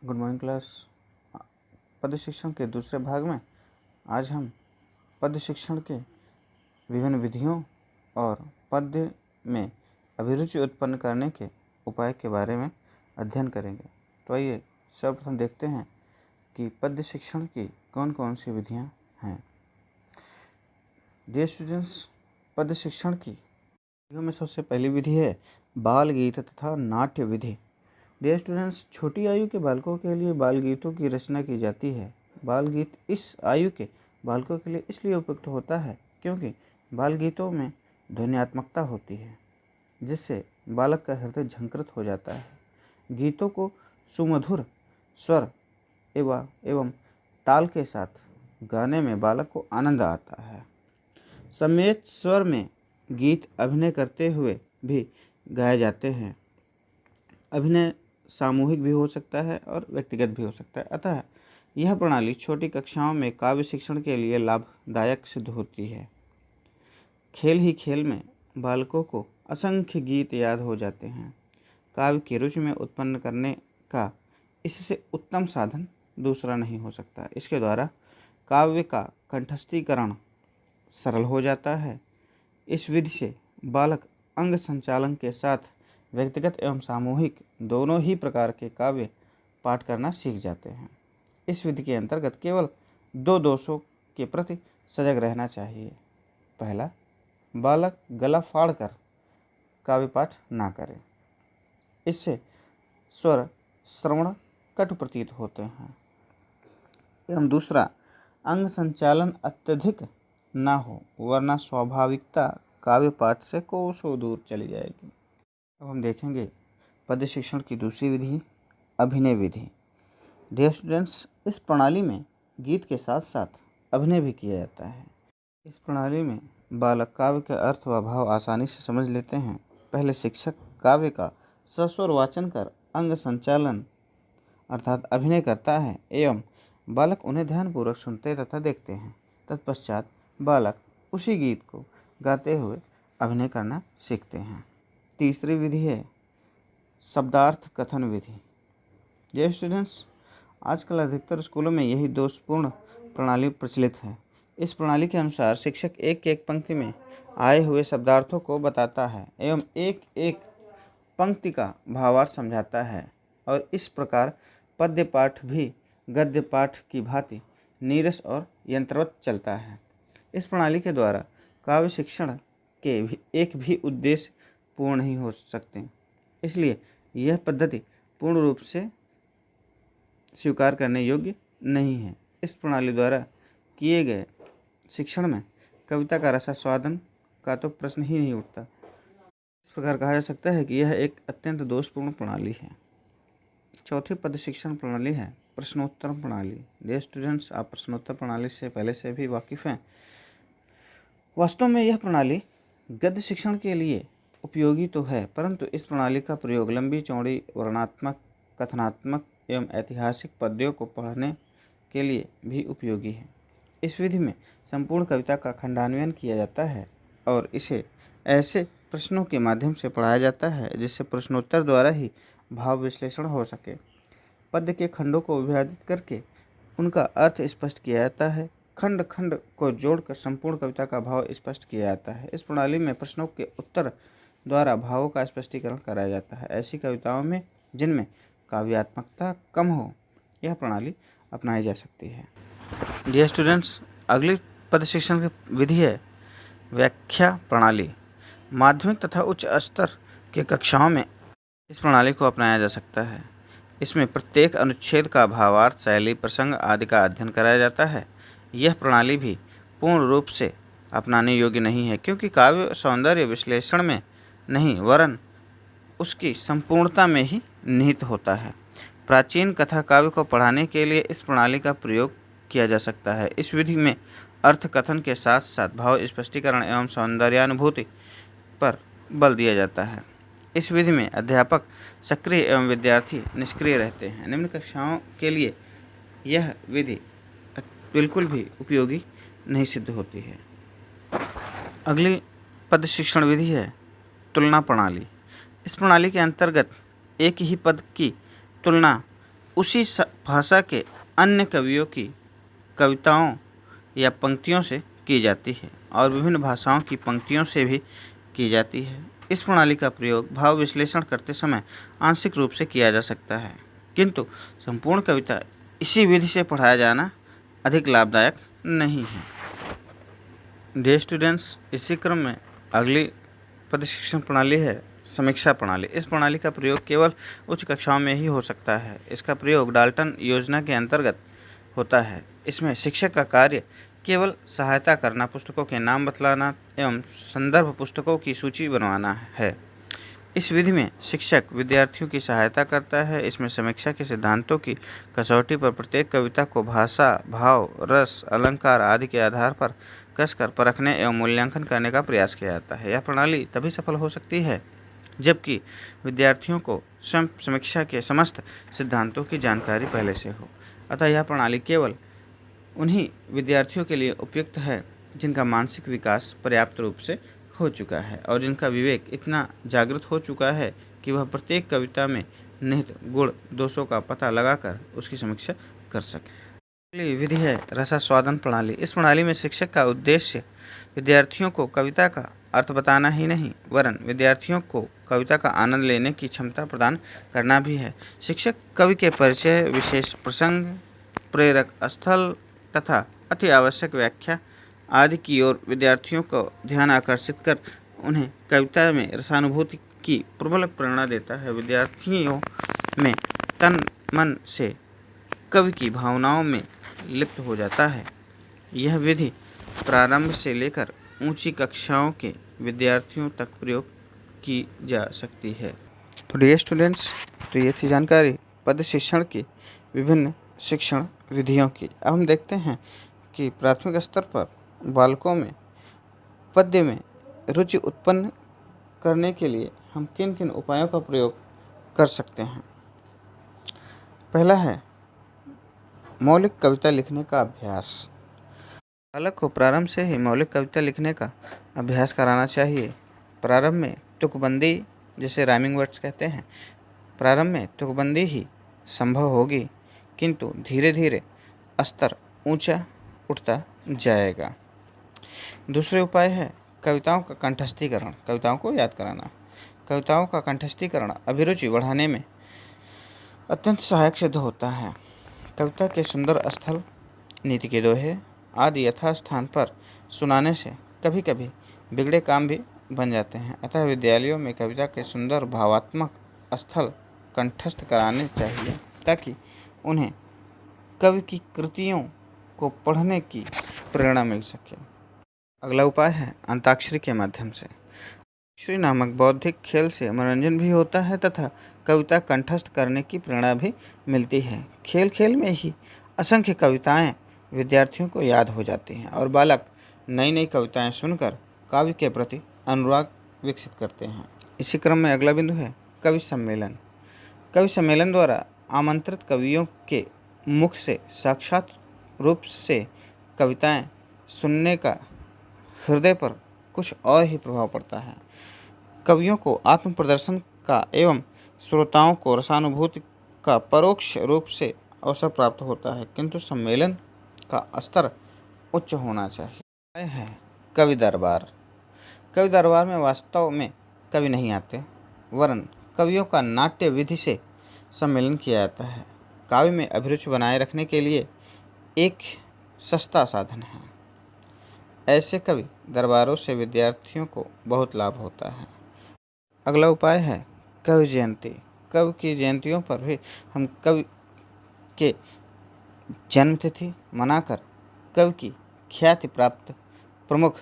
Good morning class. पद्य शिक्षण के दूसरे भाग में आज हम पद्य शिक्षण के विभिन्न विधियों और पद्य में अभिरुचि उत्पन्न करने के उपाय के बारे में अध्ययन करेंगे। तो आइए सर्वप्रथम देखते हैं कि पद्य शिक्षण की कौन कौन सी विधियां हैं। डियर स्टूडेंट्स, पद्य शिक्षण की विधियों में सबसे पहली विधि है बाल गीत तथा नाट्य विधि। डियर स्टूडेंट्स, छोटी आयु के बालकों के लिए बाल गीतों की रचना की जाती है। बाल गीत इस आयु के बालकों के लिए इसलिए उपयुक्त होता है क्योंकि बाल गीतों में ध्वन्यात्मकता होती है जिससे बालक का हृदय झंकृत हो जाता है। गीतों को सुमधुर स्वर एवं ताल के साथ गाने में बालक को आनंद आता है। सम्मिलित स्वर में गीत अभिनय करते हुए भी गाए जाते हैं। अभिनय सामूहिक भी हो सकता है और व्यक्तिगत भी हो सकता है, अतः यह प्रणाली छोटी कक्षाओं में काव्य शिक्षण के लिए लाभदायक सिद्ध होती है। खेल ही खेल में बालकों को असंख्य गीत याद हो जाते हैं। काव्य की रुचि में उत्पन्न करने का इससे उत्तम साधन दूसरा नहीं हो सकता। इसके द्वारा काव्य का कंठस्थीकरण सरल हो जाता है। इस विधि से बालक अंग संचालन के साथ व्यक्तिगत एवं सामूहिक दोनों ही प्रकार के काव्य पाठ करना सीख जाते हैं। इस विधि के अंतर्गत केवल दो दोषों के प्रति सजग रहना चाहिए। पहला, बालक गला फाड़कर काव्य पाठ ना करे, इससे स्वर श्रवण कटु प्रतीत होते हैं। एवं दूसरा, अंग संचालन अत्यधिक ना हो, वरना स्वाभाविकता काव्य पाठ से कोसों दूर चली जाएगी। अब हम देखेंगे पद्य शिक्षण की दूसरी विधि, अभिनय विधि। डियर स्टूडेंट्स, इस प्रणाली में गीत के साथ साथ अभिनय भी किया जाता है। इस प्रणाली में बालक काव्य के अर्थ व भाव आसानी से समझ लेते हैं। पहले शिक्षक काव्य का सस्वर वाचन कर अंग संचालन अर्थात अभिनय करता है एवं बालक उन्हें ध्यानपूर्वक सुनते तथा देखते हैं। तत्पश्चात बालक उसी गीत को गाते हुए अभिनय करना सीखते हैं। तीसरी विधि है शब्दार्थ कथन विधि। ये स्टूडेंट्स, आजकल अधिकतर स्कूलों में यही दोषपूर्ण प्रणाली प्रचलित है। इस प्रणाली के अनुसार शिक्षक एक एक पंक्ति में आए हुए शब्दार्थों को बताता है एवं एक एक पंक्ति का भावार्थ समझाता है और इस प्रकार पद्य पाठ भी गद्य पाठ की भांति नीरस और यंत्रवत चलता है। इस प्रणाली के द्वारा काव्य शिक्षण के एक भी उद्देश्य पूर्ण नहीं हो सकते, इसलिए यह पद्धति पूर्ण रूप से स्वीकार करने योग्य नहीं है। इस प्रणाली द्वारा किए गए शिक्षण में कविता का रसास्वादन का तो प्रश्न ही नहीं उठता। इस प्रकार कहा जा सकता है कि यह एक अत्यंत दोषपूर्ण प्रणाली है। चौथी पद्य शिक्षण प्रणाली है प्रश्नोत्तर प्रणाली। डियर स्टूडेंट्स, आप प्रश्नोत्तर प्रणाली से पहले से भी वाकिफ़ हैं। वास्तव में यह प्रणाली गद्य शिक्षण के लिए उपयोगी तो है, परंतु इस प्रणाली का प्रयोग लंबी चौड़ी वर्णनात्मक, कथनात्मक एवं ऐतिहासिक पद्यों को पढ़ने के लिए भी उपयोगी है। इस विधि में संपूर्ण कविता का खंडान्वयन किया जाता है और इसे ऐसे प्रश्नों के माध्यम से पढ़ाया जाता है जिससे प्रश्नोत्तर द्वारा ही भाव विश्लेषण हो सके। पद्य के खंडों को विभाजित करके उनका अर्थ स्पष्ट किया जाता है। खंड खंड को जोड़कर संपूर्ण कविता का भाव स्पष्ट किया जाता है। इस प्रणाली में प्रश्नों के उत्तर द्वारा भावों का स्पष्टीकरण कराया जाता है। ऐसी कविताओं में जिनमें काव्यात्मकता कम हो, यह प्रणाली अपनाई जा सकती है। डियर स्टूडेंट्स, अगली पद्य शिक्षण की विधि है व्याख्या प्रणाली। माध्यमिक तथा उच्च स्तर के कक्षाओं में इस प्रणाली को अपनाया जा सकता है। इसमें प्रत्येक अनुच्छेद का भावार्थ, शैली, प्रसंग आदि का अध्ययन कराया जाता है। यह प्रणाली भी पूर्ण रूप से अपनाने योग्य नहीं है क्योंकि काव्य सौंदर्य विश्लेषण में नहीं वरन उसकी संपूर्णता में ही निहित होता है। प्राचीन कथा काव्य को पढ़ाने के लिए इस प्रणाली का प्रयोग किया जा सकता है। इस विधि में अर्थ कथन के साथ साथ भाव स्पष्टीकरण एवं सौंदर्यानुभूति पर बल दिया जाता है। इस विधि में अध्यापक सक्रिय एवं विद्यार्थी निष्क्रिय रहते हैं। निम्न कक्षाओं के लिए यह विधि बिल्कुल भी उपयोगी नहीं सिद्ध होती है। अगली पद्य शिक्षण विधि है तुलना प्रणाली। इस प्रणाली के अंतर्गत एक ही पद की तुलना उसी भाषा के अन्य कवियों की कविताओं या पंक्तियों से की जाती है और विभिन्न भाषाओं की पंक्तियों से भी की जाती है। इस प्रणाली का प्रयोग भाव विश्लेषण करते समय आंशिक रूप से किया जा सकता है, किंतु संपूर्ण कविता इसी विधि से पढ़ाया जाना अधिक लाभदायक नहीं है। डियर स्टूडेंट्स, इसी क्रम में अगली पद शिक्षण प्रणाली है समीक्षा प्रणाली। इस प्रणाली का प्रयोग केवल उच्च कक्षाओं में ही हो सकता है। इसका प्रयोग डाल्टन योजना के अंतर्गत होता है। इसमें शिक्षक का कार्य केवल सहायता करना, पुस्तकों के नाम बतलाना एवं संदर्भ पुस्तकों की सूची बनवाना है। इस विधि में शिक्षक विद्यार्थियों की सहायता करता है। इसमें समीक्षा के सिद्धांतों की कसौटी पर प्रत्येक कविता को भाषा, भाव, रस, अलंकार आदि के आधार पर कसकर परखने एवं मूल्यांकन करने का प्रयास किया जाता है। यह प्रणाली तभी सफल हो सकती है जबकि विद्यार्थियों को स्वयं समीक्षा के समस्त सिद्धांतों की जानकारी पहले से हो। अतः यह प्रणाली केवल उन्हीं विद्यार्थियों के लिए उपयुक्त है जिनका मानसिक विकास पर्याप्त रूप से हो चुका है और जिनका विवेक इतना जागृत हो चुका है कि वह प्रत्येक कविता में निहित गुण दोषों का पता लगाकर उसकी समीक्षा कर सके। अगली विधि है रसास्वादन प्रणाली। इस प्रणाली में शिक्षक का उद्देश्य विद्यार्थियों को कविता का अर्थ बताना ही नहीं वरन विद्यार्थियों को कविता का आनंद लेने की क्षमता प्रदान करना भी है। शिक्षक कवि के परिचय, विशेष प्रसंग, प्रेरक स्थल तथा अति आवश्यक व्याख्या आदि की ओर विद्यार्थियों को ध्यान आकर्षित कर उन्हें कविता में रसानुभूति की प्रबल प्रेरणा देता है। विद्यार्थियों में तन मन से कवि की भावनाओं में लिप्त हो जाता है। यह विधि प्रारंभ से लेकर ऊंची कक्षाओं के विद्यार्थियों तक प्रयोग की जा सकती है। तो डियर स्टूडेंट्स, तो ये थी जानकारी पद शिक्षण की विभिन्न शिक्षण विधियों की। अब हम देखते हैं कि प्राथमिक स्तर पर बालकों में पद्य में रुचि उत्पन्न करने के लिए हम किन किन उपायों का प्रयोग कर सकते हैं। पहला है मौलिक कविता लिखने का अभ्यास। बालक को प्रारंभ से ही मौलिक कविता लिखने का अभ्यास कराना चाहिए। प्रारंभ में तुकबंदी, जिसे राइमिंग वर्ड्स कहते हैं, प्रारंभ में तुकबंदी ही संभव होगी, किंतु धीरे धीरे स्तर ऊंचा उठता जाएगा। दूसरे उपाय है कविताओं का कंठस्थीकरण, कविताओं को याद कराना। कविताओं का कंठस्थीकरण अभिरुचि बढ़ाने में अत्यंत सहायक सिद्ध होता है। कविता के सुंदर स्थल, नीति के दोहे आदि यथास्थान पर सुनाने से कभी कभी बिगड़े काम भी बन जाते हैं। अतः विद्यालयों में कविता के सुंदर भावात्मक स्थल कंठस्थ कराने चाहिए ताकि उन्हें कवि की कृतियों को पढ़ने की प्रेरणा मिल सके। अगला उपाय है अंताक्षरी के माध्यम से। अंताक्षरी नामक बौद्धिक खेल से मनोरंजन भी होता है तथा कविता कंठस्थ करने की प्रेरणा भी मिलती है। खेल खेल में ही असंख्य कविताएं विद्यार्थियों को याद हो जाती हैं और बालक नई नई कविताएं सुनकर काव्य के प्रति अनुराग विकसित करते हैं। इसी क्रम में अगला बिंदु है कवि सम्मेलन। कवि सम्मेलन द्वारा आमंत्रित कवियों के मुख से साक्षात रूप से कविताएं सुनने का हृदय पर कुछ और ही प्रभाव पड़ता है। कवियों को आत्म प्रदर्शन का एवं श्रोताओं को रसानुभूति का परोक्ष रूप से अवसर प्राप्त होता है, किंतु सम्मेलन का स्तर उच्च होना चाहिए। यह है कवि दरबार। कवि दरबार में वास्तव में कवि नहीं आते वरन कवियों का नाट्य विधि से सम्मेलन किया जाता है। काव्य में अभिरुचि बनाए रखने के लिए एक सस्ता साधन है। ऐसे कवि दरबारों से विद्यार्थियों को बहुत लाभ होता है। अगला उपाय है कवि जयंती। कवि की जयंतियों पर भी हम कवि के जन्मतिथि मनाकर कवि की ख्याति प्राप्त प्रमुख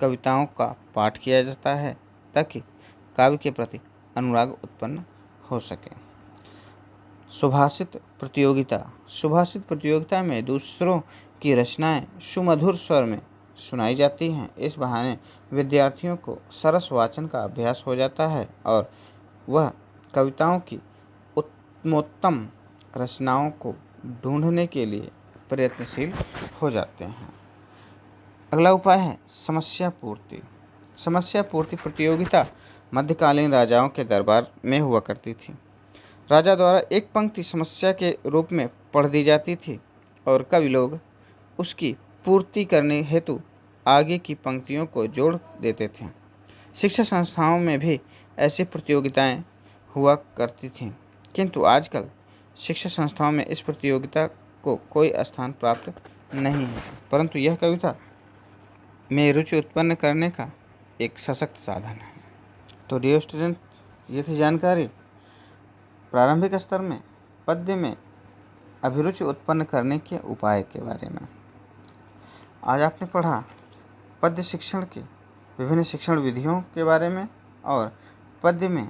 कविताओं का पाठ किया जाता है ताकि काव्य के प्रति अनुराग उत्पन्न हो सके। सुभाषित प्रतियोगिता। सुभाषित प्रतियोगिता में दूसरों की रचनाएं सुमधुर स्वर में सुनाई जाती हैं। इस बहाने विद्यार्थियों को सरस वाचन का अभ्यास हो जाता है और वह कविताओं की उत्तमोत्तम रचनाओं को ढूंढने के लिए प्रयत्नशील हो जाते हैं। अगला उपाय है समस्या पूर्ति। समस्या पूर्ति प्रतियोगिता मध्यकालीन राजाओं के दरबार में हुआ करती थी। राजा द्वारा एक पंक्ति समस्या के रूप में पढ़ दी जाती थी और कवि लोग उसकी पूर्ति करने हेतु आगे की पंक्तियों को जोड़ देते थे। शिक्षा संस्थाओं में भी ऐसी प्रतियोगिताएं हुआ करती थीं, किंतु आजकल शिक्षा संस्थाओं में इस प्रतियोगिता को कोई स्थान प्राप्त नहीं है, परंतु यह कविता में रुचि उत्पन्न करने का एक सशक्त साधन है। तो डियर स्टूडेंट, ये थी जानकारी प्रारंभिक स्तर में पद्य में अभिरुचि उत्पन्न करने के उपाय के बारे में। आज आपने पढ़ा पद्य शिक्षण की विभिन्न शिक्षण विधियों के बारे में और पद्य में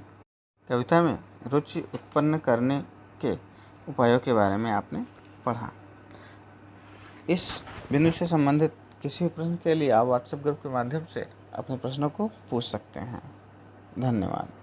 कविता में रुचि उत्पन्न करने के उपायों के बारे में आपने पढ़ा। इस बिंदु से संबंधित किसी भी प्रश्न के लिए आप व्हाट्सएप ग्रुप के माध्यम से अपने प्रश्नों को पूछ सकते हैं। धन्यवाद।